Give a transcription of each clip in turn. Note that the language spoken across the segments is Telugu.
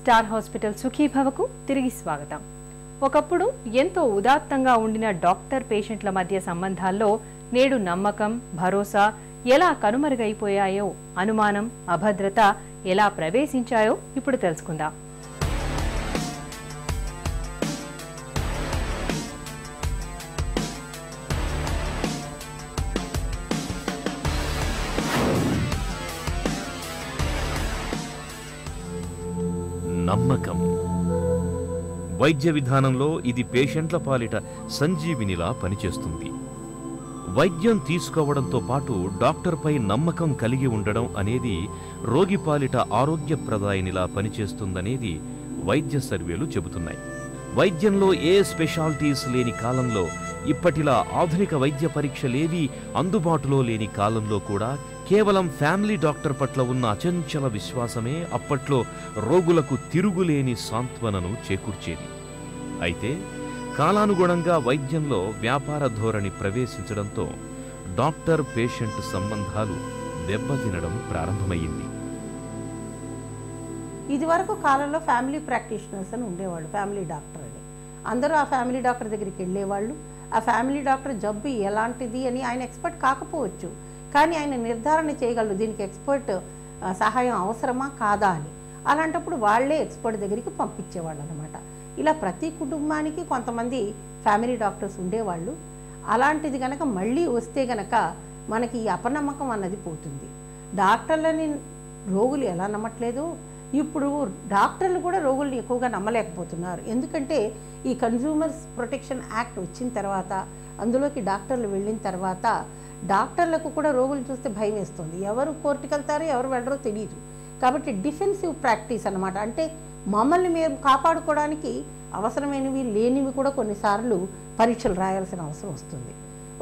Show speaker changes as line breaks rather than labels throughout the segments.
స్టార్ హాస్పిటల్ సుఖీభవకు తిరిగి స్వాగతం. ఒకప్పుడు ఎంతో ఉదాత్తంగా ఉండిన డాక్టర్ పేషెంట్ల మధ్య సంబంధాల్లో నేడు నమ్మకం, భరోసా ఎలా కనుమరుగైపోయాయో, అనుమానం, అభద్రత ఎలా ప్రవేశించాయో ఇప్పుడు తెలుసుకుందాం.
నమ్మకం. వైద్య విధానంలో ఇది పేషెంట్ల పాలిట సంజీవినిలా పనిచేస్తుంది. వైద్యం తీసుకోవడంతో పాటు డాక్టర్పై నమ్మకం కలిగి ఉండడం అనేది రోగి పాలిట ఆరోగ్యప్రదాయనిలా పనిచేస్తుందనేది వైద్య సర్వేలు చెబుతున్నాయి. వైద్యంలో ఏ స్పెషాలిటీస్ లేని కాలంలో, ఇప్పటిలా ఆధునిక వైద్య పరీక్షలేవీ అందుబాటులో లేని కాలంలో కూడా కేవలం ఫ్యామిలీ డాక్టర్ పట్ల ఉన్న అచంచల విశ్వాసమే అప్పట్లో రోగులకు తిరుగులేని సాంత్వనను చేకూర్చేది. అయితే కాలానుగుణంగా వైద్యంలో వ్యాపార ధోరణి ప్రవేశించడంతో డాక్టర్ పేషెంట్ సంబంధాలు దెబ్బతినడం ప్రారంభమయ్యింది.
ఇదివరకు కాలంలో ఫ్యామిలీ ప్రాక్టీషనర్స్ అని ఉండేవాళ్ళు, ఫ్యామిలీ డాక్టర్ అని. అందరూ ఆ ఫ్యామిలీ డాక్టర్ దగ్గరికి వెళ్ళేవాళ్ళు. ఆ ఫ్యామిలీ డాక్టర్ జబ్బు ఎలాంటిది అని ఆయన ఎక్స్పర్ట్ కాకపోవచ్చు, కానీ ఆయన నిర్ధారణ చేయగలరు దీనికి ఎక్స్పర్ట్ సహాయం అవసరమా కాదా అని. అలాంటప్పుడు వాళ్ళే ఎక్స్పర్ట్ దగ్గరికి పంపించేవాళ్ళు అనమాట. ఇలా ప్రతి కుటుంబానికి కొంతమంది ఫ్యామిలీ డాక్టర్స్ ఉండేవాళ్ళు. అలాంటిది కనుక మళ్ళీ వస్తే కనుక మనకి ఈ అపనమ్మకం అన్నది పోతుంది. డాక్టర్లని రోగులు ఎలా నమ్మట్లేదు, ఇప్పుడు డాక్టర్లు కూడా రోగుల్ని ఎక్కువగా నమ్మలేకపోతున్నారు. ఎందుకంటే ఈ కన్జ్యూమర్స్ ప్రొటెక్షన్ యాక్ట్ వచ్చిన తర్వాత, అందులోకి డాక్టర్లు వెళ్ళిన తర్వాత డాక్టర్లకు కూడా రోగులు చూస్తే భయం వేస్తుంది. ఎవరు కోర్టుకు వెళ్తారో ఎవరు వెళ్ళరో తెలియదు. కాబట్టి డిఫెన్సివ్ ప్రాక్టీస్ అనమాట. అంటే మమ్మల్ని మేము కాపాడుకోవడానికి అవసరమైనవి లేనివి కూడా కొన్నిసార్లు పరీక్షలు రాయాల్సిన అవసరం వస్తుంది.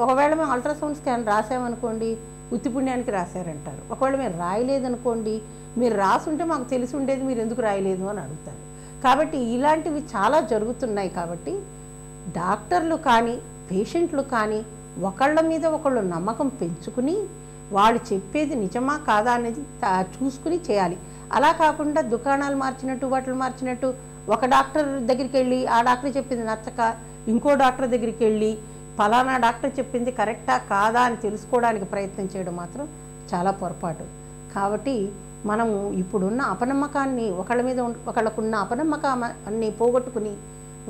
ఒకవేళ మేము అల్ట్రాసౌండ్ స్కాన్ రాసామనుకోండి, ఉత్తిపుణ్యానికి రాశారంటారు. ఒకవేళ మీరు రాయలేదనుకోండి, మీరు రాసుంటే మాకు తెలిసి ఉండేది, మీరు ఎందుకు రాయలేదు అని అడుగుతారు. కాబట్టి ఇలాంటివి చాలా జరుగుతున్నాయి. కాబట్టి డాక్టర్లు కానీ పేషెంట్లు కానీ ఒకళ్ళ మీద ఒకళ్ళు నమ్మకం పెంచుకుని వాళ్ళు చెప్పేది నిజమా కాదా అనేది చూసుకుని చేయాలి. అలా కాకుండా దుకాణాలు మార్చినట్టు, వాటిని మార్చినట్టు ఒక డాక్టర్ దగ్గరికి వెళ్ళి ఆ డాక్టర్ చెప్పింది నచ్చక ఇంకో డాక్టర్ దగ్గరికి వెళ్ళి ఫలానా డాక్టర్ చెప్పింది కరెక్టా కాదా అని తెలుసుకోవడానికి ప్రయత్నం చేయడం మాత్రం చాలా పొరపాటు. కాబట్టి మనము ఇప్పుడున్న అపనమ్మకాన్ని, ఒకళ్ళ మీద ఒకళ్ళకున్న అపనమ్మకాన్ని పోగొట్టుకుని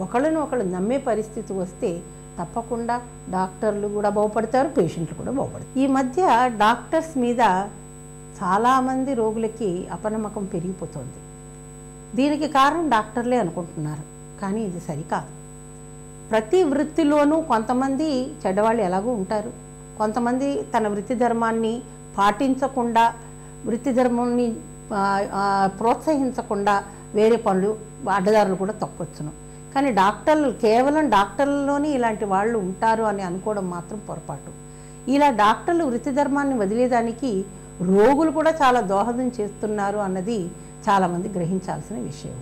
ఒకళ్ళను ఒకళ్ళు నమ్మే పరిస్థితి వస్తే తప్పకుండా డాక్టర్లు కూడా బాగుపడతారు, పేషెంట్లు కూడా బాగుపడతారు. ఈ మధ్య డాక్టర్స్ మీద చాలామంది రోగులకి అపనమ్మకం పెరిగిపోతుంది. దీనికి కారణం డాక్టర్లే అనుకుంటున్నారు, కానీ ఇది సరికాదు. ప్రతి వృత్తిలోనూ కొంతమంది చెడ్డవాళ్ళు ఎలాగూ ఉంటారు. కొంతమంది తన వృత్తి ధర్మాన్ని పాటించకుండా, వృత్తి ధర్మాన్ని ప్రోత్సహించకుండా వేరే పనులు, అడ్డదారులు కూడా తప్పొచ్చును. కానీ డాక్టర్లు, కేవలం డాక్టర్లలోనే ఇలాంటి వాళ్ళు ఉంటారు అని అనుకోవడం మాత్రం పొరపాటు. ఇలా డాక్టర్లు వృత్తి ధర్మాన్ని వదిలేదానికి రోగులు కూడా చాలా దోహదం చేస్తున్నారు అన్నది చాలామంది గ్రహించాల్సిన విషయం.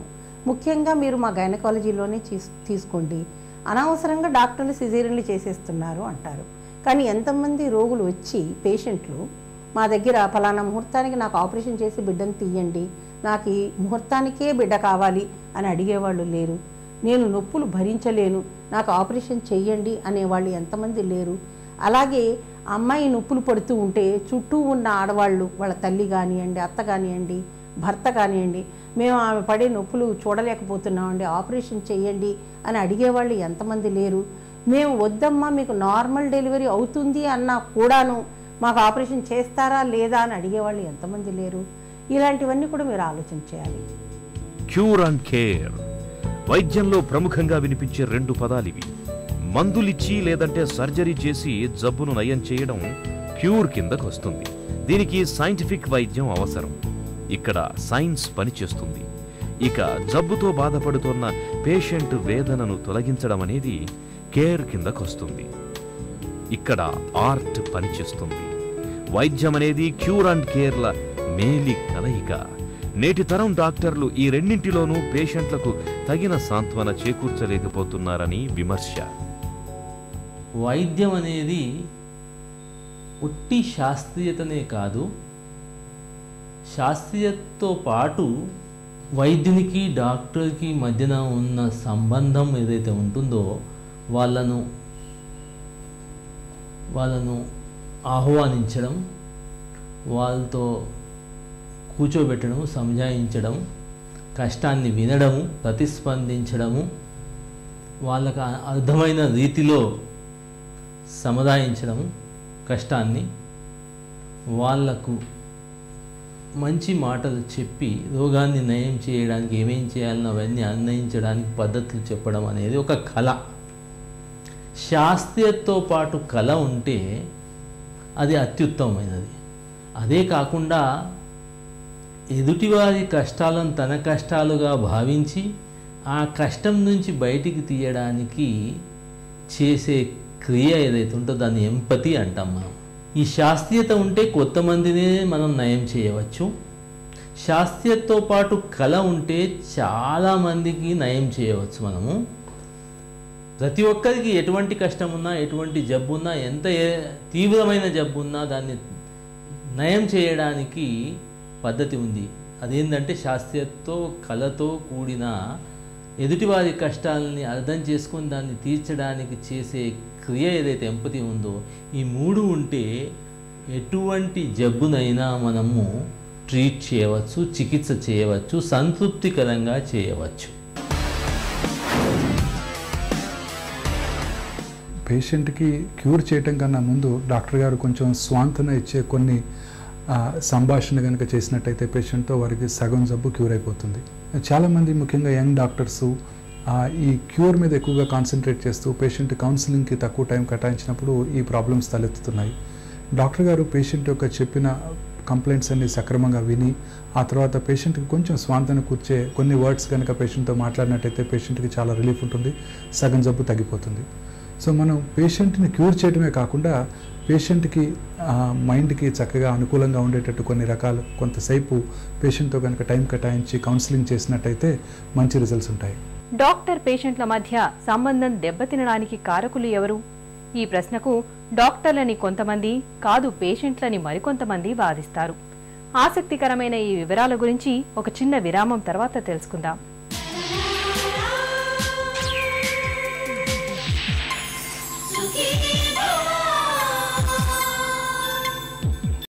ముఖ్యంగా మీరు మా గైనకాలజీలోనే తీసుకోండి, అనవసరంగా డాక్టర్లు సిజేరియన్లు చేసేస్తున్నారు అంటారు. కానీ ఎంతమంది రోగులు వచ్చి, పేషెంట్లు మా దగ్గర ఫలానా ముహూర్తానికి నాకు ఆపరేషన్ చేసి బిడ్డను తీయండి, నాకు ఈ ముహూర్తానికే బిడ్డ కావాలి అని అడిగేవాళ్ళు లేరు. నేను నొప్పులు భరించలేను, నాకు ఆపరేషన్ చెయ్యండి అనేవాళ్ళు ఎంతమంది లేరు. అలాగే అమ్మాయి నొప్పులు పడుతూ ఉంటే చుట్టూ ఉన్న ఆడవాళ్ళు, వాళ్ళ తల్లి కానివ్వండి, అత్త కానివ్వండి, భర్త కానివ్వండి, మేము ఆమె పడే నొప్పులు చూడలేకపోతున్నామండి, ఆపరేషన్ చెయ్యండి అని అడిగేవాళ్ళు ఎంతమంది లేరు. మేము వద్దమ్మా మీకు నార్మల్ డెలివరీ అవుతుంది అన్నా కూడాను మాకు ఆపరేషన్ చేస్తారా లేదా అని అడిగేవాళ్ళు ఎంతమంది లేరు. ఇలాంటివన్నీ కూడా మీరు ఆలోచన చేయాలి.
Cure and care. వైద్యంలో ప్రముఖంగా వినిపించే రెండు పదాలివి. మందులిచ్చి లేదంటే సర్జరీ చేసి జబ్బును నయం చేయడం క్యూర్ కిందకు వస్తుంది. దీనికి సైంటిఫిక్ వైద్యం అవసరం. ఇక్కడ సైన్స్ పనిచేస్తుంది. ఇక జబ్బుతో బాధపడుతున్న పేషెంట్ వేదనను తొలగించడం అనేది కేర్ కిందకు వస్తుంది. ఇక్కడ ఆర్ట్ పనిచేస్తుంది. వైద్యం అనేది క్యూర్ అండ్ కేర్ల మేలి కలయిక. నేటి తరం డాక్టర్లు ఈ రెండింటిలోనూ పేషెంట్లకు తగిన సాంత్వన చేకూర్చలేకపోతున్నారని విమర్శ.
వైద్యం అనేది ఒట్టి శాస్త్రీయతనే కాదు, శాస్త్రీయతతో పాటు వైద్యునికి డాక్టర్కి మధ్యన ఉన్న సంబంధం ఏదైతే ఉంటుందో వాళ్ళను ఆహ్వానించడం, వాళ్ళతో కూర్చోబెట్టడం, సంజాయించడం, కష్టాన్ని వినడము, ప్రతిస్పందించడము, వాళ్ళకు అర్థమైన రీతిలో సముదాయించడము కష్టాన్ని, వాళ్లకు మంచి మాటలు చెప్పి రోగాన్ని నయం చేయడానికి ఏమేం చేయాలని అవన్నీ అన్వయించడానికి పద్ధతులు చెప్పడం అనేది ఒక కళ. శాస్త్రీయతతో పాటు కళ ఉంటే అది అత్యుత్తమమైనది. అదే కాకుండా ఎదుటివారి కష్టాలను తన కష్టాలుగా భావించి ఆ కష్టం నుంచి బయటికి తీయడానికి చేసే క్రియ ఏదైతే ఉంటుందో దాన్ని ఎంపతి అంటాం మనం. ఈ శాస్త్రీయత ఉంటే కొంతమందినే మనం నయం చేయవచ్చు. శాస్త్రీయతతో పాటు కళ ఉంటే చాలామందికి నయం చేయవచ్చు. మనము ప్రతి ఒక్కరికి ఎటువంటి కష్టం ఉన్నా, ఎటువంటి జబ్బు ఉన్నా, ఎంత తీవ్రమైన జబ్బు ఉన్నా దాన్ని నయం చేయడానికి పద్ధతి ఉంది. అదేంటంటే శాస్త్రీయతతో కళతో కూడిన ఎదుటివారి కష్టాలని అర్థం చేసుకొని దాన్ని తీర్చడానికి చేసే క్రియ ఏదైతే ఎంపతి ఉందో, ఈ మూడు ఉంటే ఎటువంటి జబ్బునైనా మనము ట్రీట్ చేయవచ్చు, చికిత్స చేయవచ్చు, సంతృప్తికరంగా చేయవచ్చు.
పేషెంట్కి క్యూర్ చేయటం కన్నా ముందు డాక్టర్ గారు కొంచెం స్వాంతన ఇచ్చే కొన్ని సంభాషణ కనుక చేసినట్టయితే పేషెంట్తో వారికి సగం జబ్బు క్యూర్ అయిపోతుంది. చాలామంది ముఖ్యంగా యంగ్ డాక్టర్సు ఈ క్యూర్ మీద ఎక్కువగా కాన్సన్ట్రేట్ చేస్తూ పేషెంట్ కౌన్సిలింగ్కి తక్కువ టైం కేటాయించినప్పుడు ఈ ప్రాబ్లమ్స్ తలెత్తుతున్నాయి. డాక్టర్ గారు పేషెంట్ యొక్క చెప్పిన కంప్లైంట్స్ అన్ని సక్రమంగా విని ఆ తర్వాత పేషెంట్కి కొంచెం స్వాంతన కూర్చే కొన్ని వర్డ్స్ కనుక పేషెంట్తో మాట్లాడినట్టయితే పేషెంట్కి చాలా రిలీఫ్ ఉంటుంది, సగం జబ్బు తగ్గిపోతుంది. సో మనం పేషెంట్ని క్యూర్ చేయడమే కాకుండా పేషెంట్కి మైండ్కి చక్కగా అనుకూలంగా ఉండేటట్టు కొన్ని రకాలు కొంతసేపు పేషెంట్తో కనుక టైం కేటాయించి కౌన్సిలింగ్ చేసినట్టయితే మంచి రిజల్ట్స్ ఉంటాయి.
డాక్టర్ పేషెంట్ల మధ్య సంబంధం దెబ్బతినడానికి కారకులు ఎవరు? ఈ ప్రశ్నకు డాక్టర్లని కొంతమంది, కాదు పేషెంట్లని మరికొంతమంది వాదిస్తారు. ఆసక్తికరమైన ఈ వివరాల గురించి ఒక చిన్న విరామం తర్వాత తెలుసుకుందాం.